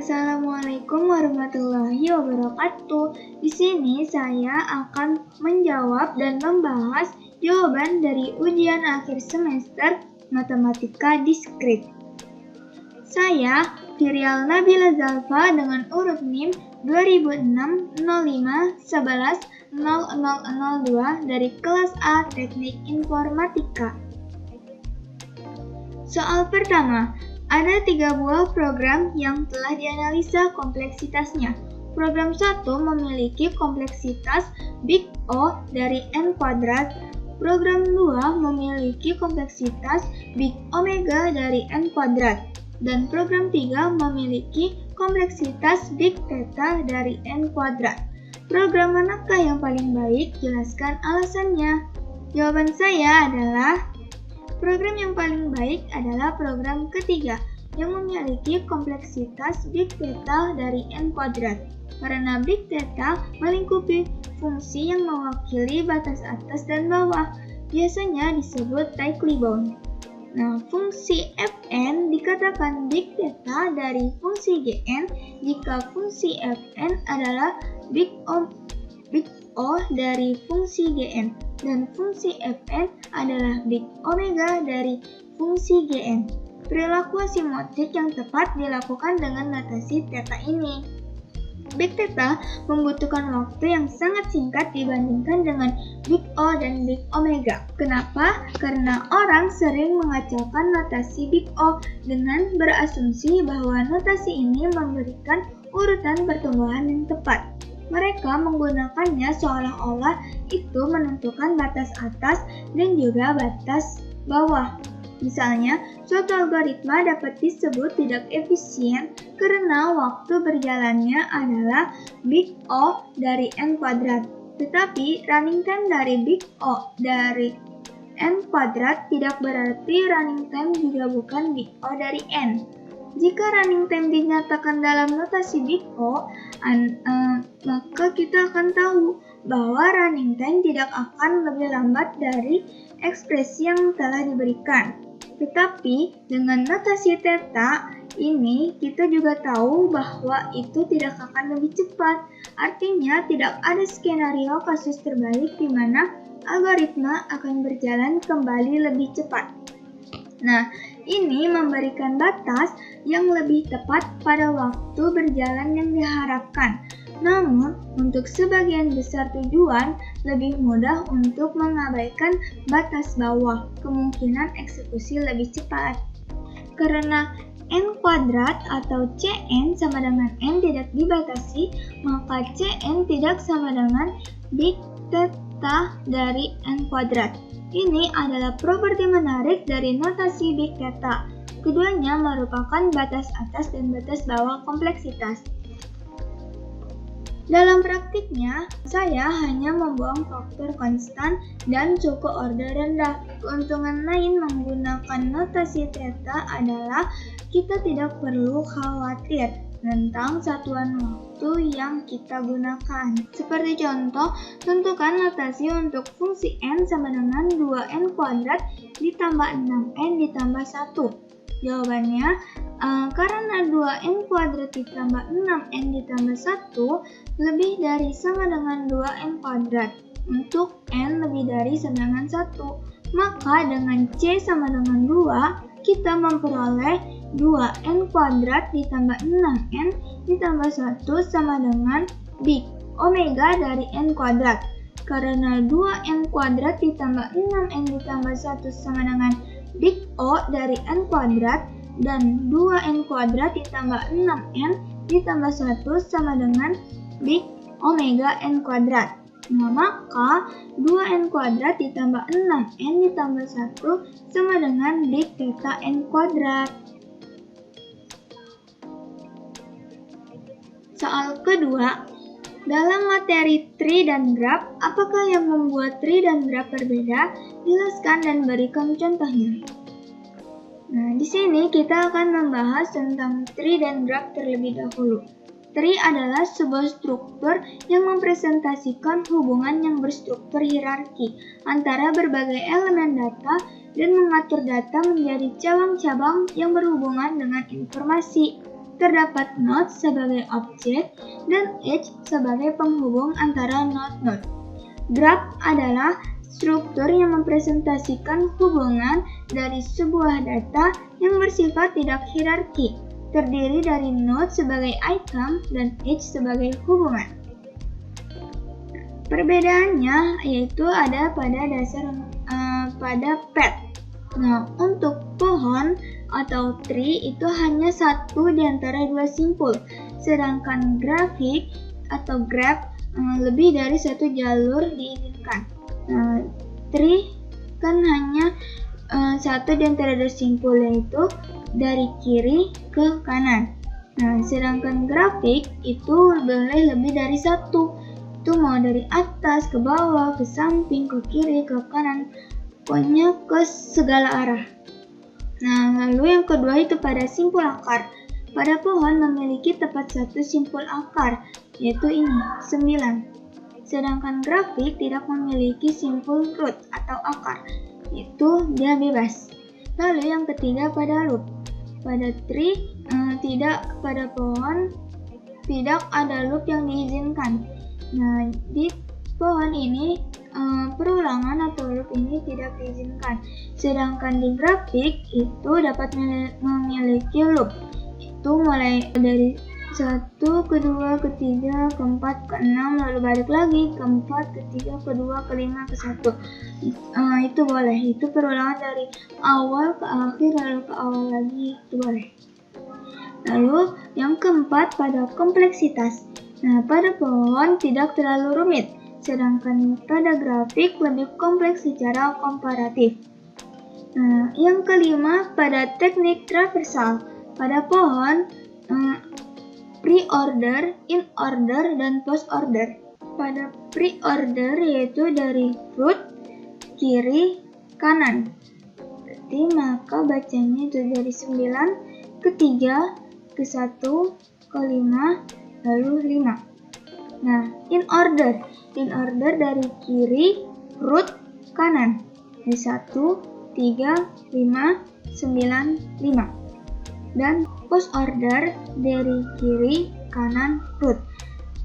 Assalamualaikum warahmatullahi wabarakatuh. Di sini saya akan menjawab dan membahas jawaban dari ujian akhir semester Matematika Diskrit. Saya Firial Nabila Zalfa dengan urut NIM 2006 05 11 0002 dari kelas A Teknik Informatika. Soal pertama. Ada 3 buah program yang telah dianalisa kompleksitasnya. Program 1 memiliki kompleksitas Big O dari N kuadrat. Program 2 memiliki kompleksitas Big Omega dari N kuadrat. Dan program 3 memiliki kompleksitas Big Theta dari N kuadrat. Program manakah yang paling baik? Jelaskan alasannya. Jawaban saya adalah program yang paling baik adalah program ketiga yang memiliki kompleksitas Big Theta dari N kuadrat. Karena Big Theta melingkupi fungsi yang mewakili batas atas dan bawah, biasanya disebut tightly bound. Nah, fungsi Fn dikatakan Big Theta dari fungsi Gn jika fungsi Fn adalah Big O dari fungsi Gn dan fungsi Fn adalah Big Omega dari fungsi Gn. Perilaku asimotrik yang tepat dilakukan dengan notasi theta ini. Big Theta membutuhkan waktu yang sangat singkat dibandingkan dengan Big O dan Big Omega. Kenapa? Karena orang sering mengacaukan notasi Big O dengan berasumsi bahwa notasi ini memberikan urutan pertumbuhan yang tepat. Mereka menggunakannya seolah-olah itu menentukan batas atas dan juga batas bawah. Misalnya, suatu algoritma dapat disebut tidak efisien karena waktu berjalannya adalah Big O dari N kuadrat. Tetapi running time dari Big O dari N kuadrat tidak berarti running time juga bukan Big O dari N. Jika running time dinyatakan dalam notasi Big O, maka kita akan tahu bahwa running time tidak akan lebih lambat dari ekspresi yang telah diberikan. Tetapi dengan notasi theta ini kita juga tahu bahwa itu tidak akan lebih cepat. Artinya tidak ada skenario kasus terbalik di mana algoritma akan berjalan kembali lebih cepat. Nah, ini memberikan batas yang lebih tepat pada waktu berjalan yang diharapkan. Namun, untuk sebagian besar tujuan, lebih mudah untuk mengabaikan batas bawah, kemungkinan eksekusi lebih cepat. Karena N kuadrat atau Cn sama dengan N tidak dibatasi, maka Cn tidak sama dengan Big Theta dari N kuadrat. Ini adalah properti menarik dari notasi Big Theta. Keduanya merupakan batas atas dan batas bawah kompleksitas. Dalam praktiknya, saya hanya membuang faktor konstan dan suku order rendah. Keuntungan lain menggunakan notasi theta adalah kita tidak perlu khawatir tentang satuan waktu yang kita gunakan. Seperti contoh, tentukan notasi untuk fungsi n sama dengan 2n kuadrat ditambah 6n ditambah 1. Jawabannya, karena 2n kuadrat ditambah 6n ditambah 1 lebih dari sama dengan 2n kuadrat. Untuk n lebih dari sama dengan 1, maka dengan c sama dengan 2, kita memperoleh 2n kuadrat ditambah 6n ditambah 1 sama dengan Big Omega dari n kuadrat. Karena 2n kuadrat ditambah 6n ditambah 1 sama dengan Big O dari n kuadrat dan 2n kuadrat ditambah 6n ditambah 1 sama dengan Big Omega n kuadrat. Nah, maka 2n kuadrat ditambah 6n ditambah 1 sama dengan Big Theta n kuadrat. Soal kedua, dalam materi tree dan graf, apakah yang membuat tree dan graf berbeda? Jelaskan dan berikan contohnya. Nah, di sini kita akan membahas tentang tree dan graf terlebih dahulu. Tree adalah sebuah struktur yang mempresentasikan hubungan yang berstruktur hierarki antara berbagai elemen data dan mengatur data menjadi cabang-cabang yang berhubungan dengan informasi. terdapat node sebagai objek dan edge sebagai penghubung antara node-node. Graph adalah struktur yang mempresentasikan hubungan dari sebuah data yang bersifat tidak hierarki, terdiri dari node sebagai item dan edge sebagai hubungan. Perbedaannya yaitu ada pada pada path. Nah, untuk pohon atau tree itu hanya satu di antara dua simpul, sedangkan grafik atau graph lebih dari satu jalur diizinkan. Tree kan hanya satu di antara dua simpul, yaitu dari kiri ke kanan. Nah, sedangkan grafik itu boleh lebih dari satu. Itu mau dari atas ke bawah, ke samping, ke kiri, ke kanan, pokoknya ke segala arah. Nah, lalu yang kedua itu pada simpul akar. Pada pohon memiliki tepat satu simpul akar, yaitu ini, 9. Sedangkan grafik tidak memiliki simpul root atau akar, yaitu dia bebas. Lalu yang ketiga pada loop. Pada tree, pada pohon tidak ada loop yang diizinkan. Nah, di pohon ini perulangan atau loop ini tidak diizinkan. Sedangkan di grafik itu dapat memiliki loop. Itu mulai dari 1, ke 2, ke 3, ke 4, ke 6, lalu balik lagi ke 4, ke 3, ke 2, ke 5, ke 1. Itu boleh. Itu perulangan dari awal ke akhir lalu ke awal lagi, itu boleh. Lalu yang keempat pada kompleksitas. Nah, pada pohon tidak terlalu rumit, sedangkan pada grafik lebih kompleks secara komparatif. Nah, yang kelima pada teknik traversal. Pada pohon, pre-order, in-order, dan post-order. Pada pre-order yaitu dari root, kiri, kanan. Berarti maka bacanya itu dari 9, ke 3, ke 1, ke 5, lalu 5. Nah, in-order dari kiri, root, kanan. Dari 1, 3, 5, 9, 5. Dan post order dari kiri, kanan, root.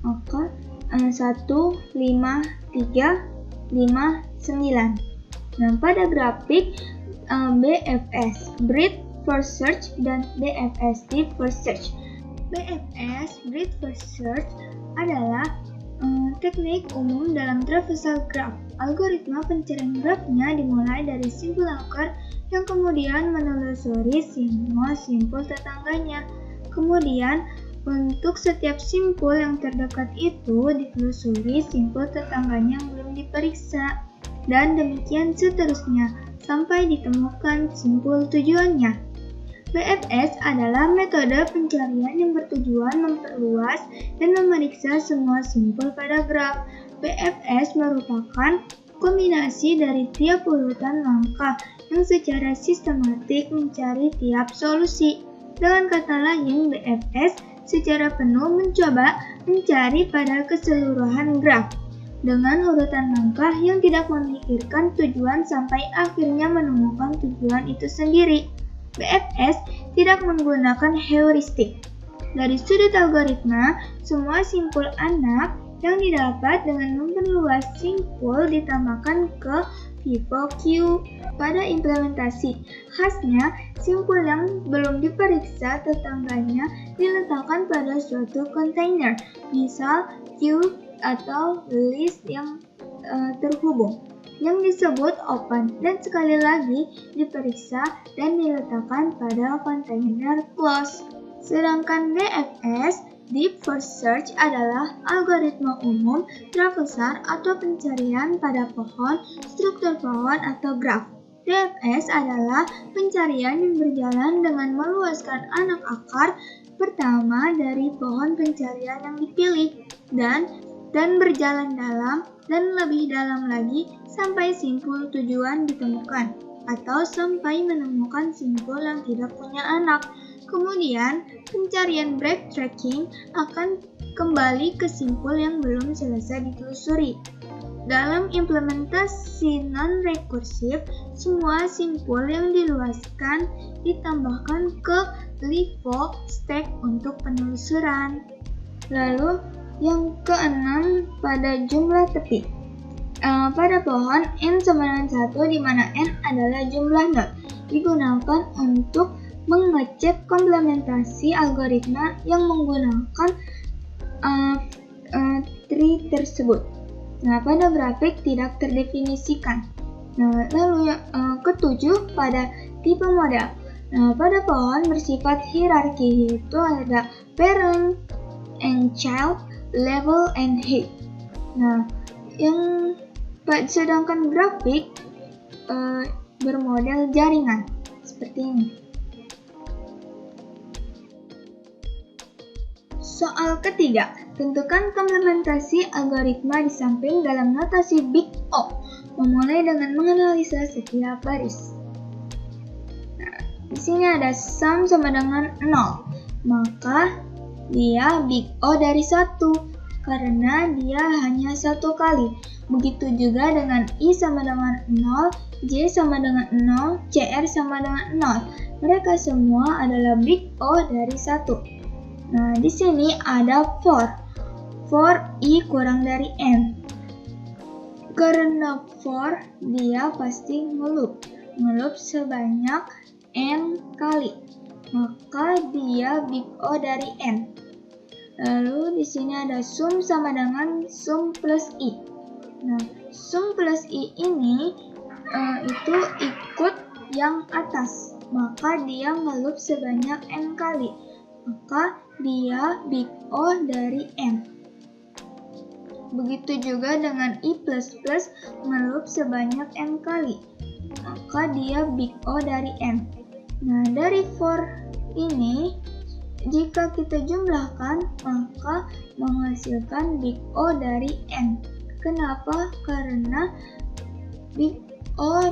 Maka 1, 5, 3, 5, 9. Nah, pada grafik BFS, Breadth First Search, dan BFS, Deep First Search. BFS, Breadth First Search, adalah teknik umum dalam traversal graph. Algoritma pencarian grafnya dimulai dari simpul akar yang kemudian menelusuri semua simpul tetangganya. Kemudian, untuk setiap simpul yang terdekat itu ditelusuri simpul tetangganya yang belum diperiksa, dan demikian seterusnya sampai ditemukan simpul tujuannya. BFS adalah metode pencarian yang bertujuan memperluas dan memeriksa semua simpul pada graf. BFS merupakan kombinasi dari tiap urutan langkah yang secara sistematik mencari tiap solusi. Dengan kata lain, BFS secara penuh mencoba mencari pada keseluruhan graf dengan urutan langkah yang tidak memikirkan tujuan sampai akhirnya menemukan tujuan itu sendiri. BFS tidak menggunakan heuristik. Dari sudut algoritma, semua simpul anak yang didapat dengan memperluas simpul ditambahkan ke pivot Q. Pada implementasi, khasnya simpul yang belum diperiksa tetangganya diletakkan pada suatu kontainer, misal Q atau list yang terhubung, yang disebut open, dan sekali lagi diperiksa dan diletakkan pada kontainer close. Sedangkan DFS, Deep First Search, adalah algoritma umum traversal atau pencarian pada pohon, struktur pohon, atau graf. DFS adalah pencarian yang berjalan dengan meluaskan anak akar pertama dari pohon pencarian yang dipilih, dan berjalan dalam dan lebih dalam lagi sampai simpul tujuan ditemukan, atau sampai menemukan simpul yang tidak punya anak. Kemudian, pencarian backtracking akan kembali ke simpul yang belum selesai ditelusuri. Dalam implementasi non-rekursif, semua simpul yang diluaskan ditambahkan ke level stack untuk penelusuran. Lalu yang keenam pada jumlah tepi. Pada pohon n sama dengan 1 di mana n adalah jumlah node, digunakan untuk mengecek komplementasi algoritma yang menggunakan tree tersebut. Nah, pada grafik tidak terdefinisikan. Nah, lalu yang ketujuh pada tipe model. Nah, pada pohon bersifat hierarki, yaitu ada parent and child, level and height. Nah, sedangkan grafik bermodel jaringan seperti ini. Soal ketiga, tentukan komplementasi algoritma di samping dalam notasi Big O, memulai dengan menganalisa setiap baris. Nah, di sini ada sum sama dengan 0, maka dia Big O dari 1, karena dia hanya 1 kali. Begitu juga dengan I sama dengan 0, J sama dengan 0, CR sama dengan 0. Mereka semua adalah Big O dari 1. Nah, di sini ada for I kurang dari n. Karena for dia pasti ngeloop sebanyak n kali, maka dia Big O dari n. Lalu di sini ada sum sama dengan sum plus i. Nah, sum plus i ini itu ikut yang atas, maka dia ngeloop sebanyak n kali, maka dia Big O dari n. Begitu juga dengan i++ ngeloop sebanyak n kali, maka dia Big O dari n. Nah, dari for ini jika kita jumlahkan maka menghasilkan Big O dari n. Kenapa? Karena Big O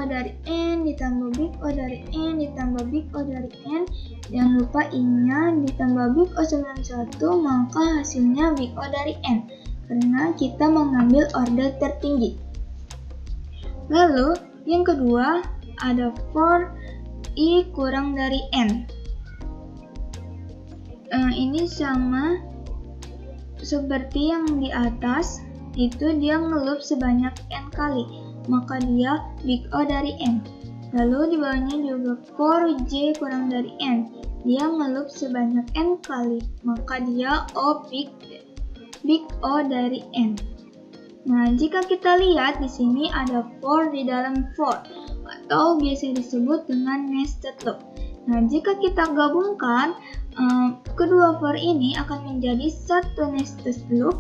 dari n ditambah Big O dari n ditambah Big O dari n, jangan lupa i-nya ditambah Big O 91, maka hasilnya Big O dari n, karena kita mengambil order tertinggi. Lalu yang kedua ada for i kurang dari n. Ini sama seperti yang di atas, itu dia ngeloop sebanyak n kali, maka dia Big O dari n. Lalu di bawahnya juga for j kurang dari n, dia ngeloop sebanyak n kali, maka dia Big O dari n. Nah, jika kita lihat di sini ada for di dalam for, atau biasa disebut dengan nested loop. Nah, jika kita gabungkan kedua for ini akan menjadi satu nested loop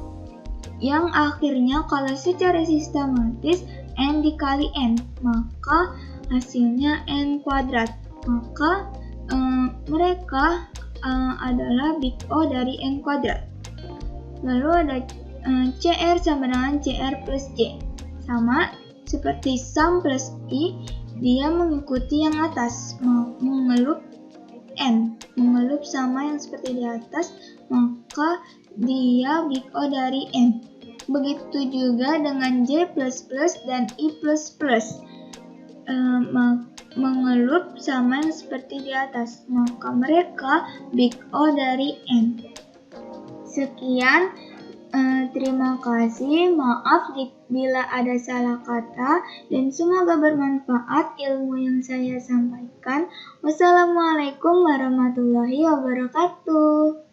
yang akhirnya kalau secara sistematis n dikali n, maka hasilnya n kuadrat. Maka mereka adalah Big O dari n kuadrat. Lalu ada CR sama dengan CR plus J. Sama seperti sum plus I, dia mengikuti yang atas, mengeloop n, mengeloop sama yang seperti di atas, maka dia Big O dari n. Begitu juga dengan J++ dan I++, mengeloop sama yang seperti di atas, maka mereka Big O dari n. Sekian, terima kasih, maaf bila ada salah kata, dan semoga bermanfaat ilmu yang saya sampaikan. Wassalamualaikum warahmatullahi wabarakatuh.